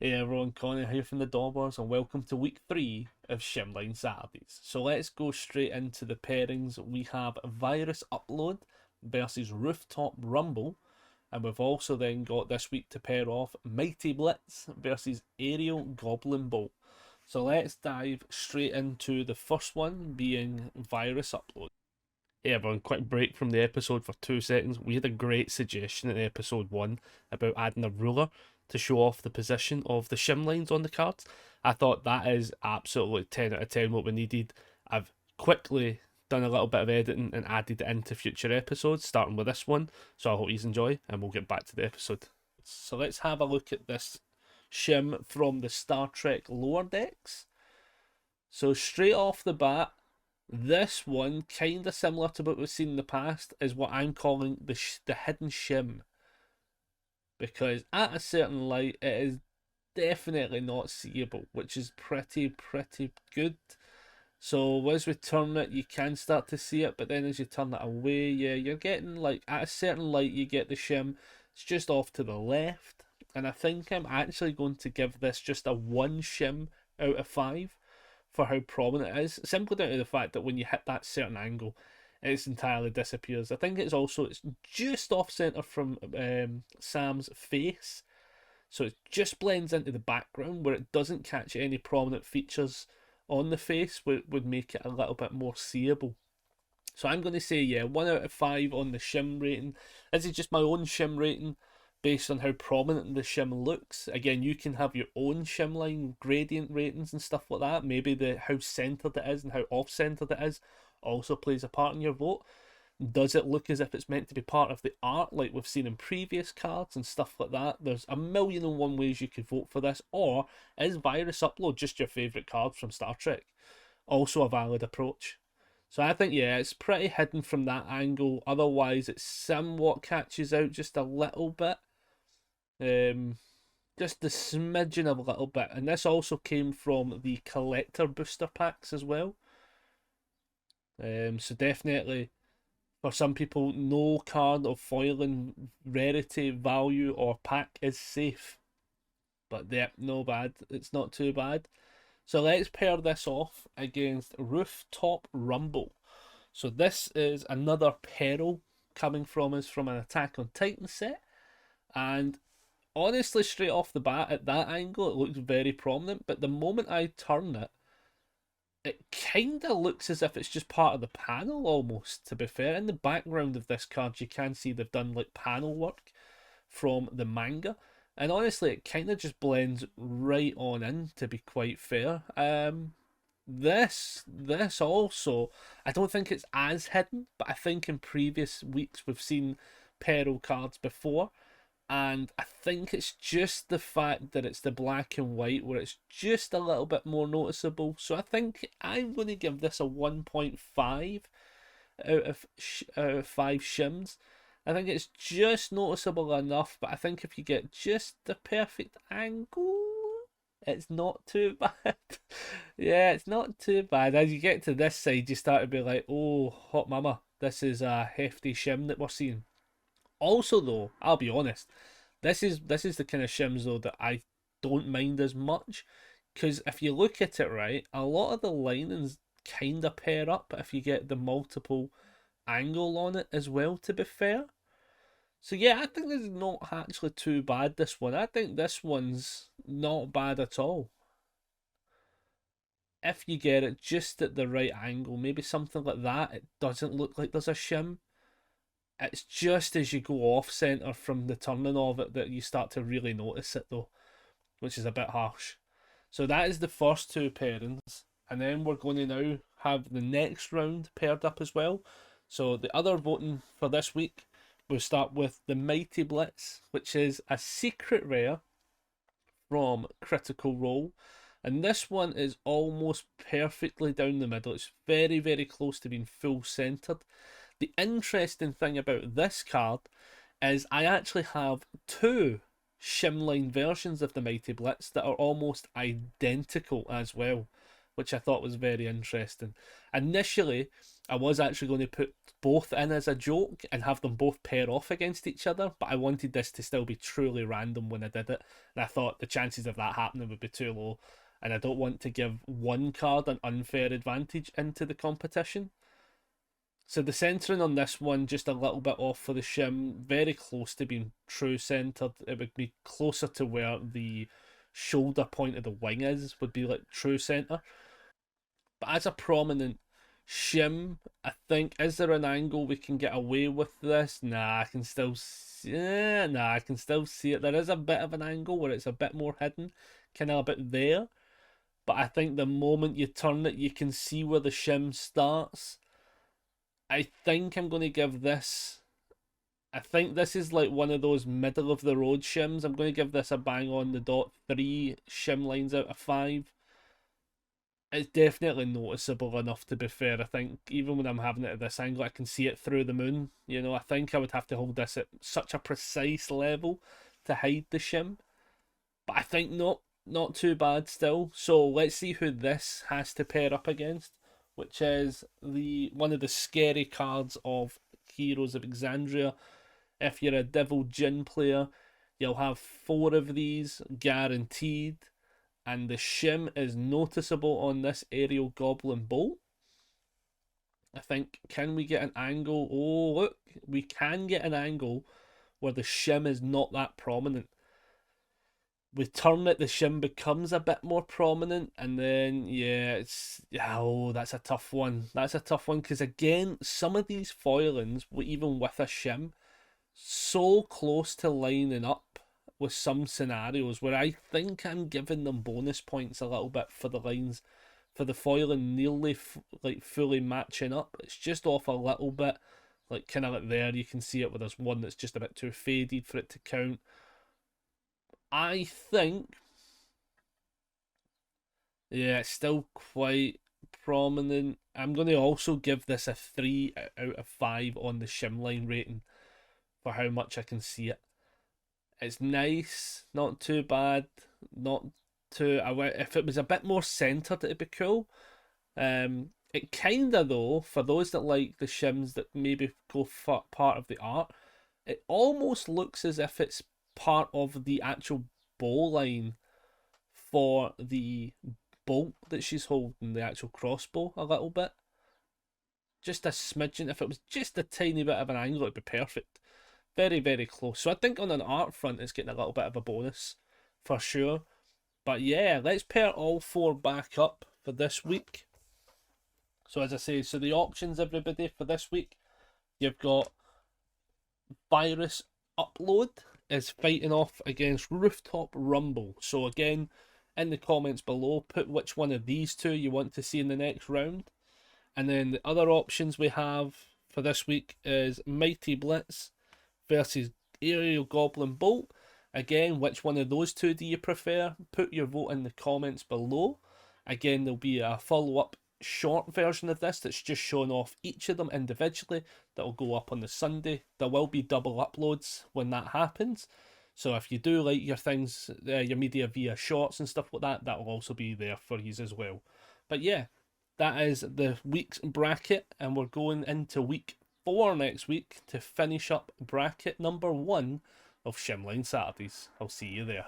Hey everyone, Connor here from the Daubers, and welcome to week 3 of Shim-Line Saturdays. So let's go straight into the pairings. We have Virus Upload versus Rooftop Rumble, and we've also then got this week to pair off Mighty Blitz versus Aerial Goblin Bolt. So let's dive straight into the first one, being Virus Upload. Hey everyone, quick break from the episode for 2 seconds. We had a great suggestion in episode 1 about adding a ruler to show off the position of the shim lines on the cards. I thought that is absolutely 10 out of 10 what we needed. I've quickly done a little bit of editing and added it into future episodes, starting with this one. So I hope you enjoy, and we'll get back to the episode. So let's have a look at this shim from the Star Trek lower decks. So straight off the bat, this one, kind of similar to what we've seen in the past, is what I'm calling the hidden shim. Because at a certain light, it is definitely not seeable, which is pretty good. So as we turn it, you can start to see it, but then as you turn it away, yeah, you're getting, like, at a certain light, you get the shim. It's just off to the left. And I think I'm actually going to give this just a 1 shim out of 5. For how prominent it is, simply down to the fact that when you hit that certain angle, it entirely disappears. I think it's just off center from Sam's face, so it just blends into the background where it doesn't catch any prominent features on the face, which would make it a little bit more seeable. So I'm going to say, yeah, 1 out of 5 on the shim rating. This is just my own shim rating, based on how prominent the shim looks. Again, you can have your own shim line gradient ratings and stuff like that. Maybe how centered it is and how off-centered it is also plays a part in your vote. Does it look as if it's meant to be part of the art like we've seen in previous cards and stuff like that? There's a million and one ways you could vote for this. Or is Virus Upload just your favourite card from Star Trek? Also a valid approach. So I think, yeah, it's pretty hidden from that angle. Otherwise, it somewhat catches out just a little bit. Just the smidgen of a little bit, and this also came from the collector booster packs as well. So definitely for some people, no card of foiling rarity, value, or pack is safe. But yeah, no bad. It's not too bad. So let's pair this off against Rooftop Rumble. So this is another peril coming from us from an Attack on Titan set, and honestly, straight off the bat, at that angle, it looks very prominent, but the moment I turn it, it kind of looks as if it's just part of the panel almost, to be fair. In the background of this card, you can see they've done like panel work from the manga, and honestly, it kind of just blends right on in, to be quite fair. This also, I don't think it's as hidden, but I think in previous weeks we've seen peril cards before. And I think it's just the fact that it's the black and white where it's just a little bit more noticeable. So I think I'm going to give this a 1.5 out of 5 shims. I think it's just noticeable enough, but I think if you get just the perfect angle, it's not too bad. Yeah, it's not too bad. As you get to this side, you start to be like, oh, hot mama, this is a hefty shim that we're seeing. Also, though, I'll be honest, this is the kind of shims though that I don't mind as much, because if you look at it right, a lot of the linings kind of pair up if you get the multiple angle on it as well, to be fair. So yeah, I think this is not actually too bad, this one. I think this one's not bad at all. If you get it just at the right angle, maybe something like that, it doesn't look like there's a shim. It's just as you go off centre from the turning of it that you start to really notice it though, which is a bit harsh. So that is the first 2 pairings, and then we're going to now have the next round paired up as well. So the other voting for this week, we'll start with the Mighty Blitz, which is a secret rare from Critical Role. And this one is almost perfectly down the middle. It's very close to being full centered. The interesting thing about this card is I actually have 2 Shim-Line versions of the Mighty Blitz that are almost identical as well, which I thought was very interesting. Initially, I was actually going to put both in as a joke and have them both pair off against each other, but I wanted this to still be truly random when I did it, and I thought the chances of that happening would be too low, and I don't want to give one card an unfair advantage into the competition. So the centering on this one, just a little bit off for the shim, very close to being true centered. It would be closer to where the shoulder point of the wing is, would be like true center. But as a prominent shim, I think, is there an angle we can get away with this? Nah, I can still see, I can still see it. There is a bit of an angle where it's a bit more hidden, kind of a bit there. But I think the moment you turn it, you can see where the shim starts. I think I'm going to give this. I think this is like one of those middle of the road shims. I'm going to give this a bang on the dot 3 shim lines out of 5. It's definitely noticeable enough, to be fair. I think even when I'm having it at this angle, I can see it through the moon. You know, I think I would have to hold this at such a precise level to hide the shim. But I think not too bad still. So let's see who this has to pair up against, which is the one of the scary cards of Heroes of Exandria. If you're a Devil Jin player, you'll have 4 of these guaranteed, and the shim is noticeable on this aerial Goblin bolt. I think, can we get an angle? Oh, look, we can get an angle where the shim is not that prominent. We turn it, the shim becomes a bit more prominent, and then that's a tough one. That's a tough one because again, some of these foilings, even with a shim, so close to lining up with some scenarios where I think I'm giving them bonus points a little bit for the lines, for the foiling nearly like fully matching up. It's just off a little bit, like kind of like there. You can see it where there's one that's just a bit too faded for it to count. I think, yeah, it's still quite prominent. I'm going to also give this a 3 out of 5 on the Shim-Line rating for how much I can see it. It's nice, not too bad, not too. If it was a bit more centered, it'd be cool. It kinda though, for those that like the shims that maybe go for part of the art, it almost looks as if it's part of the actual bow line for the bolt that she's holding, the actual crossbow, a little bit. Just a smidgen. If it was just a tiny bit of an angle, it'd be perfect. Very, very close. So I think on an art front, it's getting a little bit of a bonus for sure. But yeah, let's pair all 4 back up for this week. So as I say, so the options, everybody, for this week, you've got Virus Upload is fighting off against Rooftop Rumble. So again, in the comments below, put which one of these 2 you want to see in the next round. And then the other options we have for this week is Mighty Blitz versus Aerial Goblin Bolt. Again, which one of those 2 do you prefer? Put your vote in the comments below. Again, there'll be a follow-up short version of this that's just showing off each of them individually. That'll go up on the Sunday. There will be double uploads when that happens. So if you do like your things, your media via shorts and stuff like that, that will also be there for you as well. But yeah, that is the week's bracket, and we're going into week 4 next week to finish up bracket number 1 of Shim-Line Saturdays. I'll see you there.